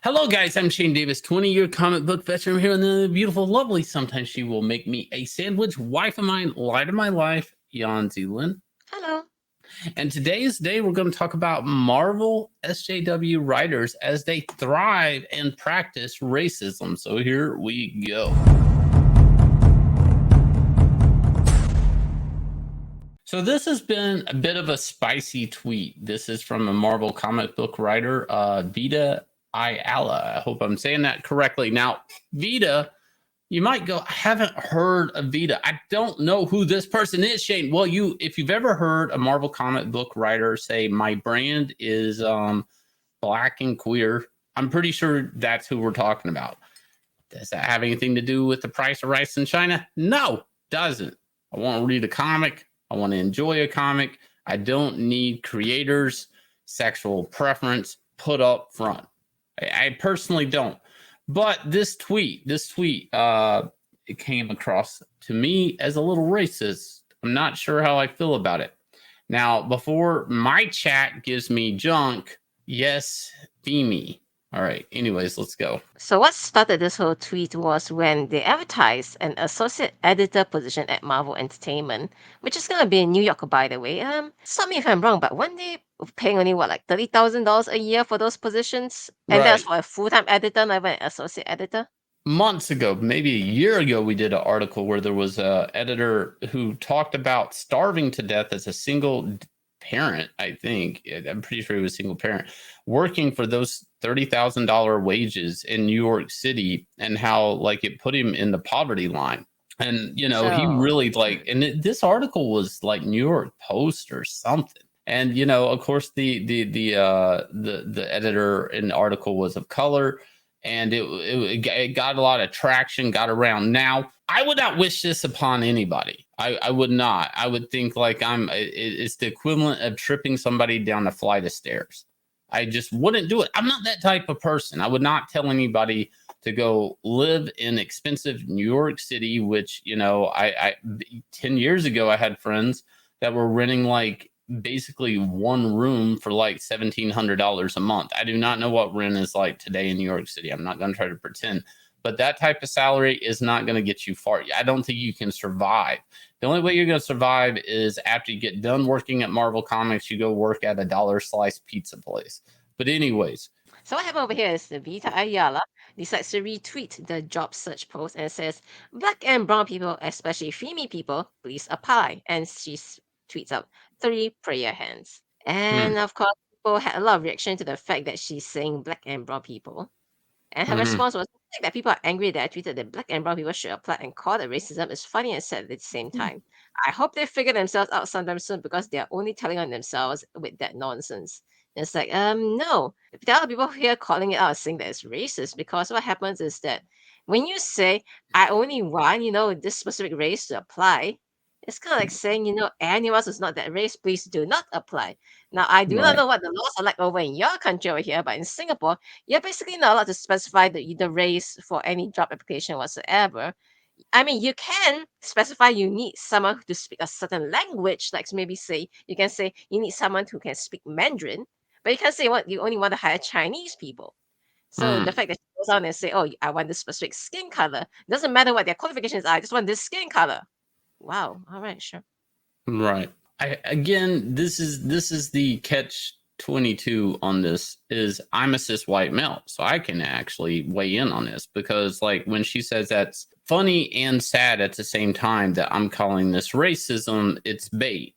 Hello, guys. I'm Shane Davis, 20-year comic book veteran here in the beautiful, lovely. Sometimes she will make me a sandwich. Wife of mine, light of my life, Yanzi. Hello. And today's day, we're going to talk about Marvel SJW writers as they thrive and practice racism. So here we go. So this has been a bit of a spicy tweet. This is from a Marvel comic book writer, Vita Ayala. I hope I'm saying that correctly. Now, Vita, you might go, I haven't heard of Vita. I don't know who this person is, Shane. Well, if you've ever heard a Marvel comic book writer say, my brand is black and queer, I'm pretty sure that's who we're talking about. Does that have anything to do with the price of rice in China? No, doesn't. I want to read a comic. I want to enjoy a comic. I don't need creators' sexual preference put up front. I personally don't. But this tweet, it came across to me as a little racist. I'm not sure how I feel about it. Now, before my chat gives me junk, yes, be me. All right. Anyways, let's go. So what started this whole tweet was when they advertised an associate editor position at Marvel Entertainment, which is gonna be in New York, by the way. Stop me if I'm wrong, but weren't they paying only like $30,000 a year for those positions, and that's Right. for a full-time editor, not even an associate editor. Months ago, maybe a year ago, we did an article where there was a editor who talked about starving to death as a single parent. I think I'm pretty sure he was a single parent working for those $30,000 wages in New York City, and how like it put him in the poverty line. And he really this article was like New York Post or something. And of course, the editor in the article was of color, and it got a lot of traction, got around. Now, I would not wish this upon anybody. I would not. I would think like it's the equivalent of tripping somebody down a flight of stairs. I just wouldn't do it. I'm not that type of person. I would not tell anybody to go live in expensive New York City, which, I 10 years ago, I had friends that were renting like basically one room for like $1,700 a month. I do not know what rent is like today in New York City. I'm not going to try to pretend, but that type of salary is not going to get you far. I don't think you can survive. The only way you're going to survive is after you get done working at Marvel Comics, you go work at a dollar slice pizza place. But anyways. So what happened over here is the Vita Ayala decides to retweet the job search post and says, "Black and brown people, especially female people, please apply." And she tweets out 3 prayer hands. And of course, people had a lot of reaction to the fact that she's saying black and brown people. And her response was, "The fact that people are angry that I tweeted that black and brown people should apply and call it racism is funny and sad at the same time. I hope they figure themselves out sometime soon because they are only telling on themselves with that nonsense." And it's like, no. There are people here calling it out saying that it's racist, because what happens is that when you say, I only want, this specific race to apply, it's kind of like saying, anyone who's not that race, please do not apply. Now, I do not Right. know what the laws are like over in your country over here, but in Singapore, you're basically not allowed to specify the race for any job application whatsoever. I mean, you can specify you need someone to speak a certain language, like maybe say you can say you need someone who can speak Mandarin, but you can't say what you only want to hire Chinese people. So the fact that she goes on and say, "Oh, I want this specific skin color," doesn't matter what their qualifications are. I just want this skin color. Wow. All right, sure. Right. This is the catch 22 on this. Is I'm a cis white male, so I can actually weigh in on this, because like when she says that's funny and sad at the same time that I'm calling this racism, it's bait.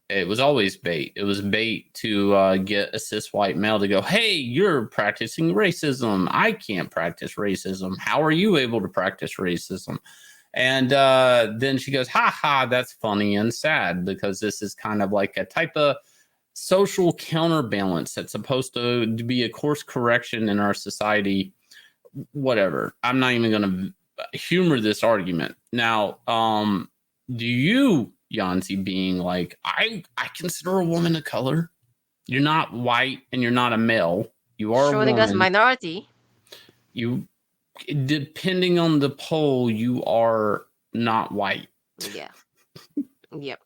It was always bait. It was bait to get a cis white male to go, hey, you're practicing racism. I can't practice racism. How are you able to practice racism? And then she goes, ha ha, that's funny and sad, because this is kind of like a type of social counterbalance that's supposed to be a course correction in our society. Whatever. I'm not even going to humor this argument. Now, do you, Yanzi, being like, I consider a woman of color. You're not white and you're not a male. You are a Schrodinger's woman. minority. You, depending on the poll, you are not white. Yeah. Yep.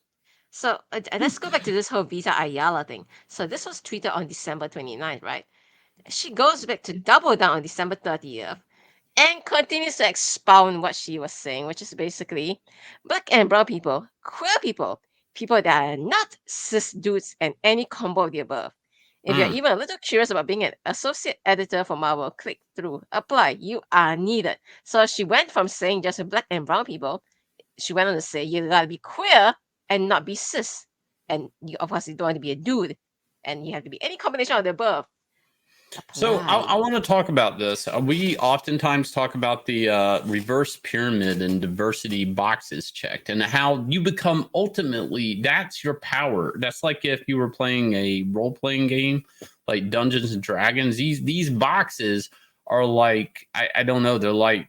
So let's go back to this whole Vita Ayala thing. So this was tweeted on December 29th, right? She goes back to double down on December 30th and continues to expound what she was saying, which is basically black and brown people, queer people, people that are not cis dudes, and any combo of the above. If you're Mm. even a little curious about being an associate editor for Marvel, click through, apply. You are needed. So she went from saying just black and brown people, she went on to say you gotta be queer and not be cis. And you obviously don't want to be a dude. And you have to be any combination of the above. So I, Apply. I want to talk about this. We oftentimes talk about the reverse pyramid and diversity boxes checked, and how you become ultimately that's your power. That's like if you were playing a role playing game like Dungeons and Dragons. These boxes are like I don't know. They're like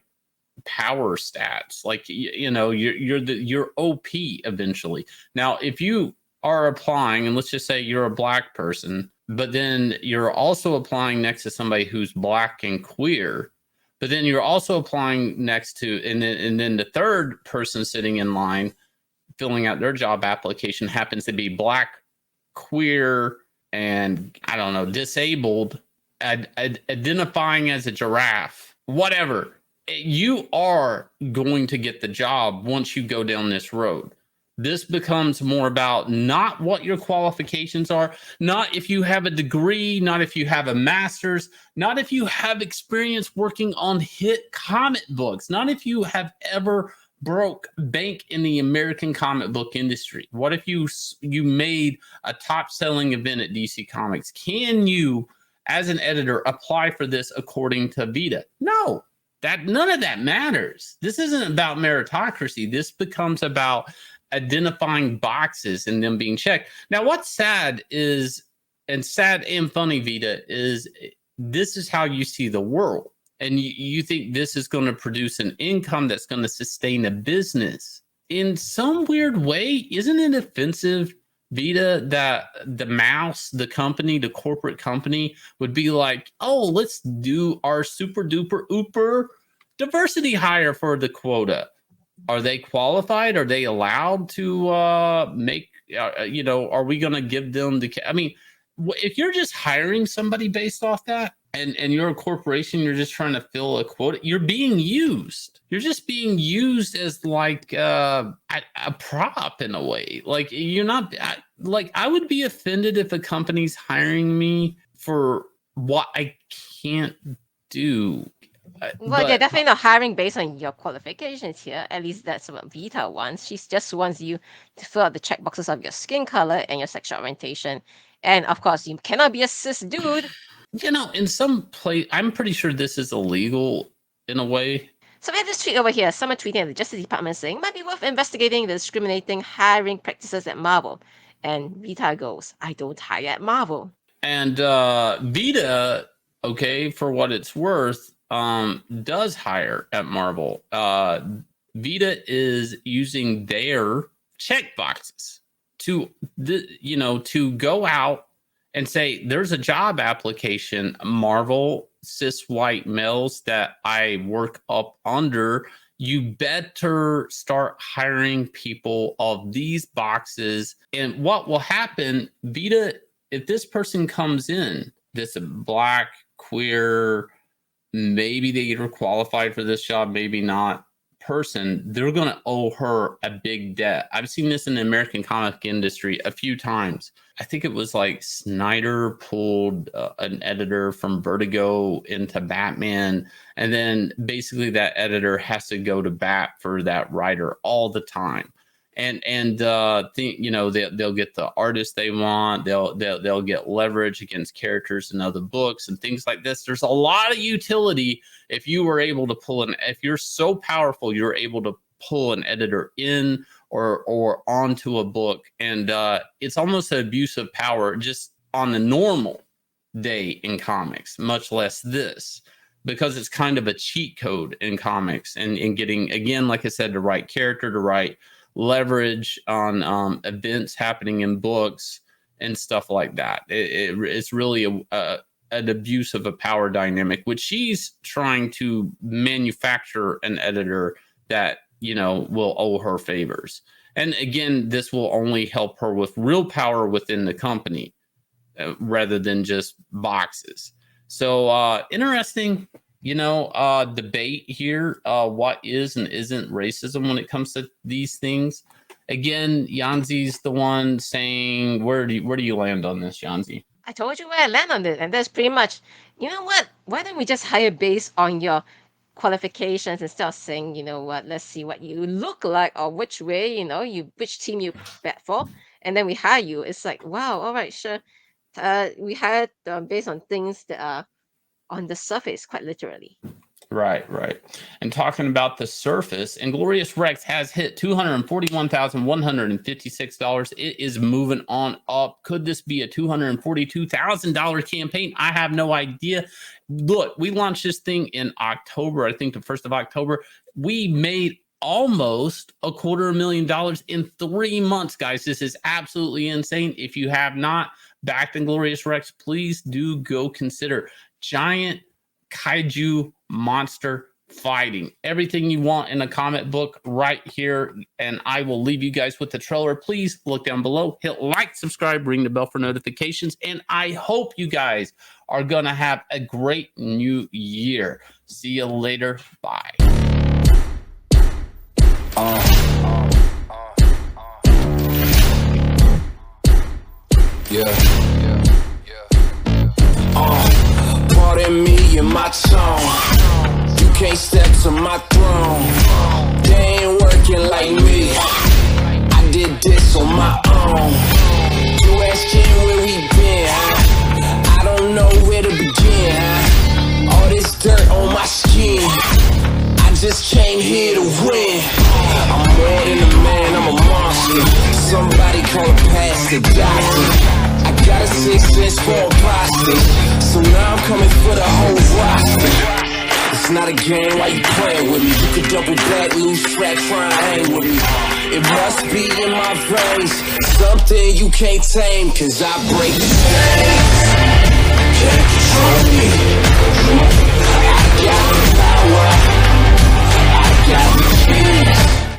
power stats. Like you're OP eventually. Now if you are applying, and let's just say you're a black person, but then you're also applying next to somebody who's black and queer, but then you're also applying next to, and then the third person sitting in line filling out their job application happens to be black, queer, and I don't know, disabled, identifying as a giraffe, whatever. You are going to get the job once you go down this road. This becomes more about not what your qualifications are, not if you have a degree, not if you have a master's, not if you have experience working on hit comic books, not if you have ever broke bank in the American comic book industry. What if you made a top selling event at DC Comics? Can you, as an editor, apply for this according to Vita? No, that none of that matters. This isn't about meritocracy. This becomes about identifying boxes and them being checked. Now, what's sad is, and sad and funny, Vita, is this is how you see the world. And you think this is going to produce an income that's going to sustain a business. In some weird way, isn't it offensive, Vita, that the mouse, the company, the corporate company would be like, oh, let's do our super duper ooper diversity hire for the quota? Are they qualified? Are they allowed to make, are we going to give them the, I mean, if you're just hiring somebody based off that, and you're a corporation, you're just trying to fill a quota, you're being used. You're just being used as like a prop in a way. Like you're not, like I would be offended if a company's hiring me for what I can't do. Well, they're But definitely not hiring based on your qualifications here. At least that's what Vita wants. She just wants you to fill out the checkboxes of your skin color and your sexual orientation. And of course, you cannot be a cis dude. in some place, I'm pretty sure this is illegal in a way. So we have this tweet over here. Someone tweeting at the Justice Department saying, might be worth investigating the discriminating hiring practices at Marvel. And Vita goes, I don't hire at Marvel. And Vita, okay, for what it's worth, does hire at Marvel. Vita is using their check boxes to to go out and say there's a job application, Marvel, cis white males that I work up under. You better start hiring people of these boxes. And what will happen, Vita, if this person comes in, this black, queer, maybe they were qualified for this job, maybe not, person, they're going to owe her a big debt. I've seen this in the American comic industry a few times. I think it was like Snyder pulled an editor from Vertigo into Batman, and then basically that editor has to go to bat for that writer all the time. They'll get the artist they want. They'll get leverage against characters in other books and things like this. There's a lot of utility if you were able to if you're so powerful, you're able to pull an editor in or onto a book. And it's almost an abuse of power just on the normal day in comics, much less this, because it's kind of a cheat code in comics and getting, again, like I said, the right character, the right leverage on events happening in books and stuff like that. It's really an abuse of a power dynamic, which she's trying to manufacture an editor that will owe her favors. And again, this will only help her with real power within the company rather than just boxes. So interesting, debate here. What is and isn't racism when it comes to these things? Again, Yanzi's the one saying, where do you land on this, Yanzi? I told you where I land on it, and that's pretty much. You know what? Why don't we just hire based on your qualifications instead of saying, you know what? Let's see what you look like or which way, which team you bet for, and then we hire you. It's like, wow, all right, sure. We hired based on things that are on the surface, quite literally. Right. And talking about the surface, Inglorious Rex has hit $241,156. It is moving on up. Could this be a $242,000 campaign? I have no idea. Look, we launched this thing in October, I think the 1st of October. We made almost $250,000 in 3 months, guys. This is absolutely insane. If you have not backed Inglorious Rex, please do go consider giant kaiju monster fighting. Everything you want in a comic book right here. And I will leave you guys with the trailer. Please look down below, hit like, subscribe, ring the bell for notifications. And I hope you guys are going to have a great new year. See you later. Bye. Pardon me and my tone. You can't step to my throne. They ain't working like me. I did this on my own. You asking where we been, huh? I don't know where to begin, huh? All this dirt on my skin. I just came here to win. I'm more than a man, I'm a monster. Somebody call a pastor, doctor. I got a 6 cents for a pasta. So now I'm coming for the whole roster. It's not a game, why you playing with me? You can double back, lose track, try and hang with me. It must be in my veins, something you can't tame, cause I break the chains. Can't control me.